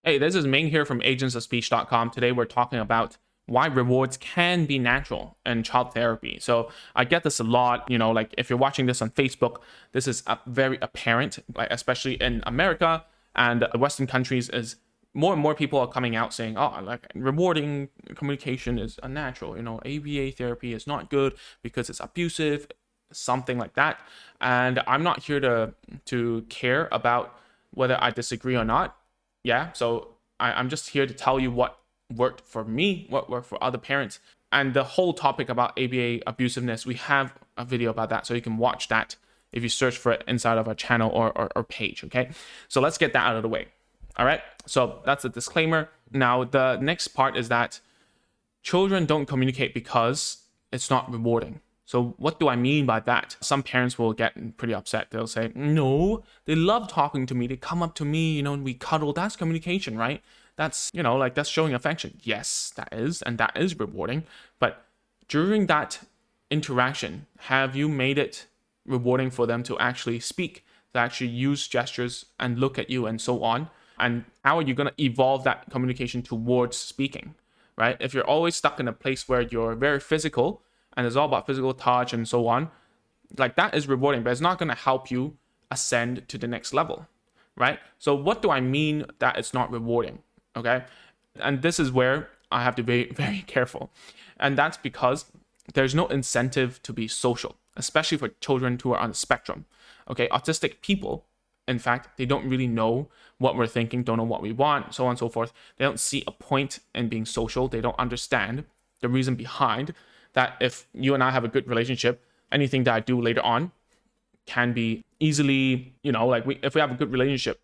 Hey, this is Ming here from agentsofspeech.com. Today we're talking about why rewards can be natural in child therapy. So I get this a lot, like if you're watching this on Facebook, this is very apparent, like especially in America and Western countries, is more and more people are coming out saying, oh, like rewarding communication is unnatural. ABA therapy is not good because it's abusive, something like that. And I'm not here to care about whether I disagree or not. Yeah, so I'm just here to tell you what worked for me, what worked for other parents. And the whole topic about ABA abusiveness, we have a video about that, so you can watch that if you search for it inside of our channel or page, okay? So let's get that out of the way. All right, so that's a disclaimer. Now, the next part is that children don't communicate because it's not rewarding. So what do I mean by that? Some parents will get pretty upset. They'll say, no, they love talking to me. They come up to me, and we cuddle. That's communication, right? That's, like that's showing affection. Yes, that is. And that is rewarding. But during that interaction, have you made it rewarding for them to actually speak, to actually use gestures and look at you and so on? And how are you going to evolve that communication towards speaking, right? If you're always stuck in a place where you're very physical, and it's all about physical touch and so on, like that is rewarding, but it's not going to help you ascend to the next level, right? So what do I mean that it's not rewarding? Okay. And this is where I have to be very careful. And that's because there's no incentive to be social, especially for children who are on the spectrum. Okay. Autistic people, in fact, they don't really know what we're thinking, don't know what we want, so on and so forth. They don't see a point in being social. They don't understand the reason behind that. If you and I have a good relationship, anything that I do later on can be easily, if we have a good relationship,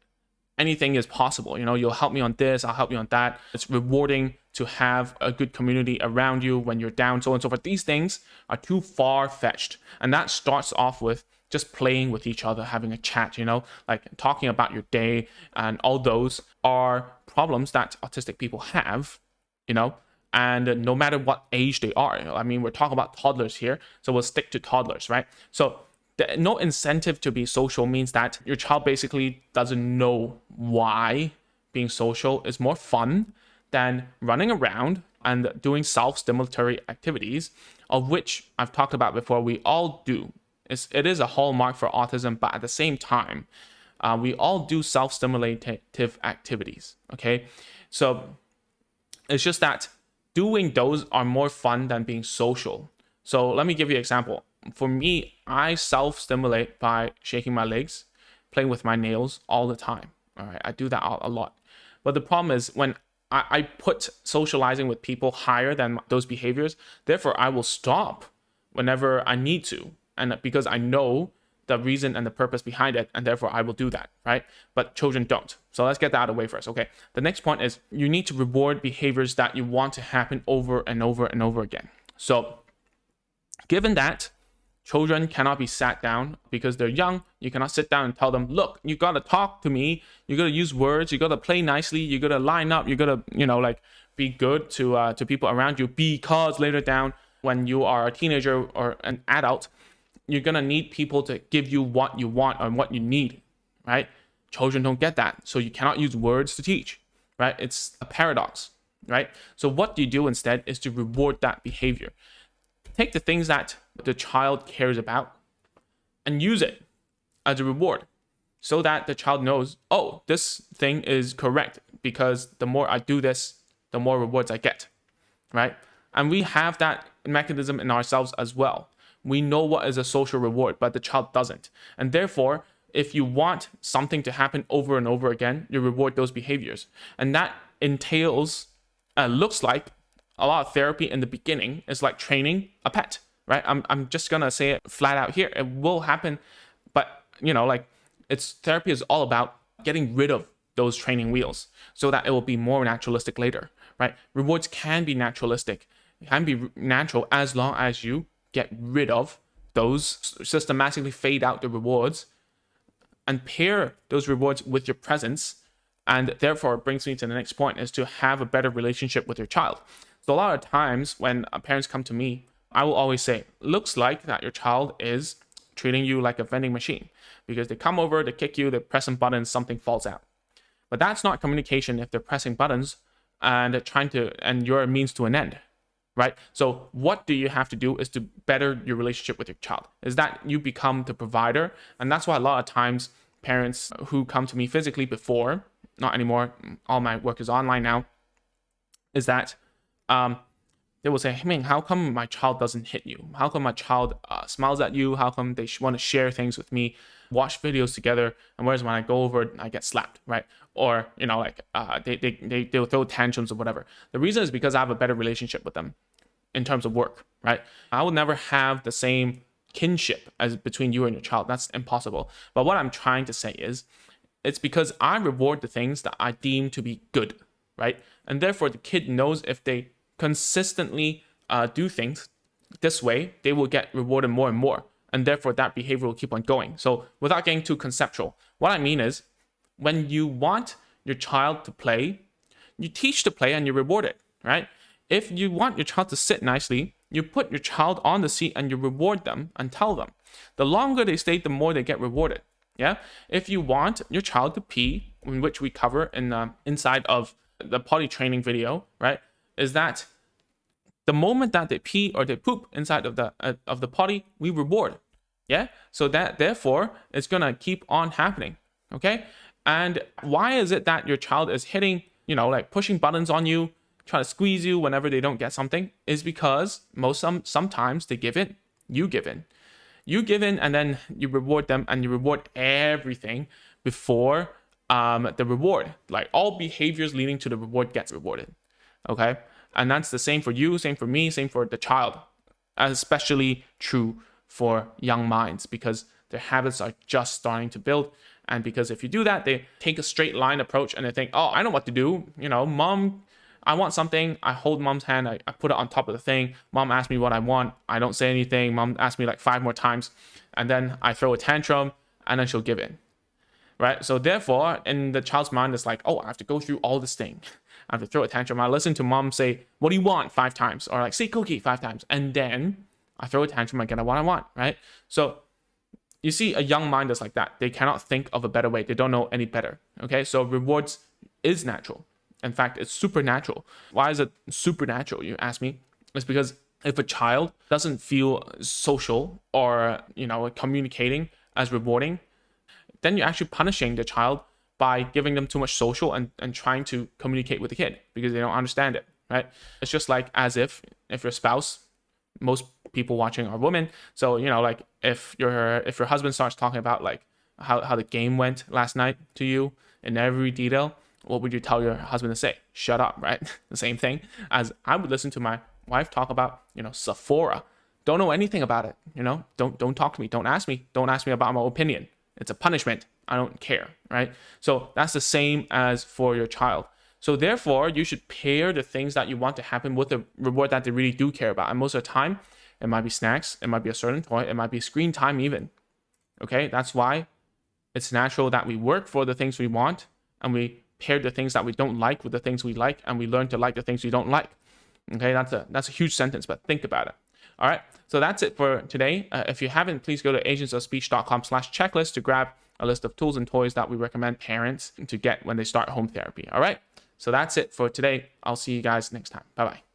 anything is possible. You'll help me on this, I'll help you on that. It's rewarding to have a good community around you when you're down, so on and so forth. These things are too far-fetched. And that starts off with just playing with each other, having a chat, like talking about your day. And all those are problems that autistic people have, and no matter what age they are. I mean, we're talking about toddlers here, so we'll stick to toddlers, right? So no incentive to be social means that your child basically doesn't know why being social is more fun than running around and doing self-stimulatory activities, of which I've talked about before. We all do. It is a hallmark for autism, but at the same time, we all do self-stimulative activities, okay? So it's just that doing those are more fun than being social. So let me give you an example. For me, I self-stimulate by shaking my legs, playing with my nails all the time. All right, I do that a lot. But the problem is when I put socializing with people higher than those behaviors, therefore I will stop whenever I need to. And because I know the reason and the purpose behind it, and therefore I will do that, right? But children don't. So let's get that out of the way first, okay? The next point is you need to reward behaviors that you want to happen over and over and over again. So given that children cannot be sat down because they're young, you cannot sit down and tell them, look, you got to talk to me, you got to use words, you got to play nicely, you got to line up, you got to, be good to people around you, because later down when you are a teenager or an adult, you're going to need people to give you what you want and what you need, right? Children don't get that. So you cannot use words to teach, right? It's a paradox, right? So what you do instead is to reward that behavior. Take the things that the child cares about and use it as a reward so that the child knows, oh, this thing is correct because the more I do this, the more rewards I get, right? And we have that mechanism in ourselves as well. We know what is a social reward, but the child doesn't. And therefore, if you want something to happen over and over again, you reward those behaviors. And that entails, looks like a lot of therapy in the beginning is like training a pet, right? I'm just going to say it flat out here. It will happen, but it's therapy is all about getting rid of those training wheels so that it will be more naturalistic later, right? Rewards can be naturalistic. It can be natural as long as you get rid of those, systematically fade out the rewards and pair those rewards with your presence. And therefore, it brings me to the next point, is to have a better relationship with your child. So a lot of times when parents come to me, I will always say, looks like that your child is treating you like a vending machine, because they come over, they kick you, they press some buttons, something falls out. But that's not communication if they're pressing buttons and you're a means to an end, right? So what do you have to do is to better your relationship with your child, is that you become the provider. And that's why a lot of times parents who come to me physically before, not anymore, all my work is online now, is that they will say, hey, man, how come my child doesn't hit you? How come my child smiles at you? How come they want to share things with me, watch videos together? And whereas when I go over, I get slapped, right? Or, they'll throw tantrums or whatever. The reason is because I have a better relationship with them in terms of work, right? I will never have the same kinship as between you and your child. That's impossible. But what I'm trying to say is, it's because I reward the things that I deem to be good, right? And therefore, the kid knows if they consistently do things this way, they will get rewarded more and more. And therefore, that behavior will keep on going. So without getting too conceptual, what I mean is, when you want your child to play, you teach to play and you reward it, right? If you want your child to sit nicely, you put your child on the seat and you reward them and tell them. The longer they stay, the more they get rewarded. Yeah. If you want your child to pee, in which we cover in inside of the potty training video, right, is that the moment that they pee or they poop inside of the potty, we reward. Yeah. So that therefore it's gonna keep on happening. Okay. And why is it that your child is hitting, pushing buttons on you, trying to squeeze you whenever they don't get something? Is because sometimes they give in. You give in. You give in, and then you reward them, and you reward everything before the reward. Like all behaviors leading to the reward gets rewarded. Okay? And that's the same for you, same for me, same for the child. Especially true for young minds, because their habits are just starting to build. And because if you do that, they take a straight line approach and they think, oh, I know what to do. Mom, I want something. I hold mom's hand. I put it on top of the thing. Mom asks me what I want. I don't say anything. Mom asks me like 5 more times. And then I throw a tantrum and then she'll give in. Right? So therefore, in the child's mind, it's like, oh, I have to go through all this thing. I have to throw a tantrum. I listen to mom say, what do you want? 5 times. Or like, say cookie 5 times. And then I throw a tantrum. I get what I want. Right? So you see, a young mind is like that. They cannot think of a better way. They don't know any better. Okay? So rewards is natural. In fact, it's supernatural. Why is it supernatural, you ask me? It's because if a child doesn't feel social or, communicating as rewarding, then you're actually punishing the child by giving them too much social and trying to communicate with the kid because they don't understand it, right? It's just like as if your spouse, most people watching are women. So, if your husband starts talking about like how the game went last night to you in every detail, what would you tell your husband to say? Shut up, right? The same thing as I would listen to my wife talk about, Sephora. Don't know anything about it, Don't talk to me. Don't ask me. Don't ask me about my opinion. It's a punishment. I don't care, right? So that's the same as for your child. So therefore, you should pair the things that you want to happen with the reward that they really do care about. And most of the time, it might be snacks. It might be a certain toy. It might be screen time even. Okay? That's why it's natural that we work for the things we want and we pair the things that we don't like with the things we like, and we learn to like the things we don't like. Okay, that's a huge sentence, but think about it. All right, so that's it for today. If you haven't, please go to agentsofspeech.com/checklist to grab a list of tools and toys that we recommend parents to get when they start home therapy. All right, so that's it for today. I'll see you guys next time. Bye-bye.